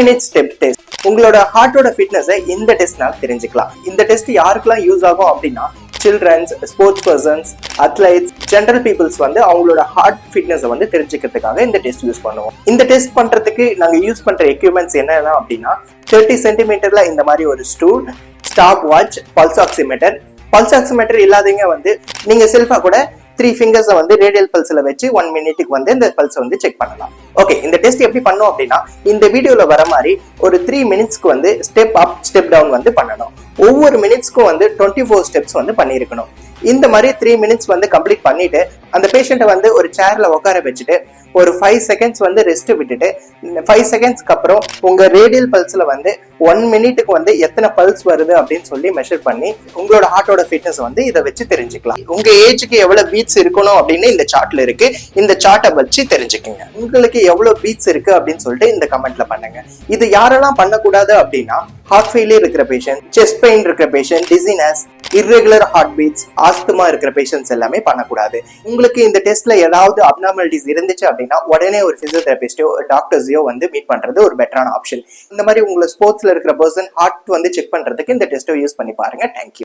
minute step test. உங்களோட ஹார்ட்டோட ஃபிட்னஸை இந்த டெஸ்ட்னால தெரிஞ்சுக்கலாம். இந்த டெஸ்ட் யாருக்கெல்லாம் யூஸ் ஆகும் அப்படின்னா childrens, sports persons, athletes, general peoples வந்து அவங்களோட ஹார்ட் ஃபிட்னஸை வந்து தெரிஞ்சுக்கிறதுக்காக இந்த டெஸ்ட் யூஸ் பண்ணுவோம். இந்த டெஸ்ட் பண்றதுக்கு நாங்க யூஸ் பண்ற எக்யூப்மெண்ட்ஸ் என்னென்ன அப்படின்னா 30 சென்டிமீட்டர்ல இந்த மாதிரி ஒரு stool, stop watch, pulse oximeter. Pulse oximeter இல்லாதவங்க வந்து நீங்க செல்ஃபா கூட 3 fingers வந்து ரேடியல் பல்ஸ்ல வச்சு 1 minute வந்து இந்த பல்ஸ் வந்து செக் பண்ணலாம். ஓகே, இந்த டெஸ்ட் எப்படி பண்ணோம் அப்படின்னா இந்த வீடியோல வர மாதிரி ஒரு 3 minutesக்கு வந்து ஸ்டெப் அப் ஸ்டெப் டவுன் வந்து பண்ணணும். ஒவ்வொரு மினிட்ஸ்க்கும் வந்து 24 ஸ்டெப்ஸ் வந்து பண்ணியிருக்கணும். இந்த மாதிரி 3 minutes வந்து கம்ப்ளீட் பண்ணிட்டு அந்த பேஷண்ட்டை வந்து ஒரு சேர்ல உட்கார வச்சுட்டு ஒரு 5 seconds வந்து ரெஸ்ட் விட்டுட்டு 5 secondsக்கு அப்புறம் உங்க ரேடியல் பல்ஸ்ல வந்து 1 minuteக்கு வந்து எத்தனை பல்ஸ் வருது அப்படின்னு சொல்லி மெஷர் பண்ணி உங்களோட ஹார்ட்டோட ஃபிட்னஸ் வந்து இதை வச்சு தெரிஞ்சுக்கலாம். உங்க ஏஜுக்கு எவ்வளவு பீட்ஸ் இருக்கணும் அப்படின்னு இந்த சார்ட்ல இருக்கு. இந்த சார்ட்டை வச்சு தெரிஞ்சுக்கங்க. உங்களுக்கு எவ்வளவு பீட்ஸ் இருக்கு அப்படின்னு சொல்லிட்டு இந்த கமெண்ட்ல பண்ணுங்க. இது யாரெல்லாம் பண்ணக்கூடாது அப்படின்னா ஹார்ட் ஃபெயிலியர் இருக்கிற பேஷண்ட், செஸ்ட் பெயின் இருக்கிற patient, dizziness, irregular heart beats, asthma இருக்கிற பேஷண்ட்ஸ் எல்லாமே பண்ணக்கூடாது. உங்களுக்கு இந்த டெஸ்ட்ல ஏதாவது அப்நார்மாலிட்டிஸ் இருந்துச்சு அப்படின்னா உடனே ஒரு பிசியோதெரபிஸ்டோ டாக்டர்ஸையோ வந்து மீட் பண்றது ஒரு பெட்டரான ஆப்ஷன். இந்த மாதிரி உங்களை ஸ்போர்ட்ஸ்ல இருக்கிற பர்சன் ஹார்ட் வந்து செக் பண்றதுக்கு இந்த டெஸ்ட்டை யூஸ் பண்ணி பாருங்க. தேங்க்யூ.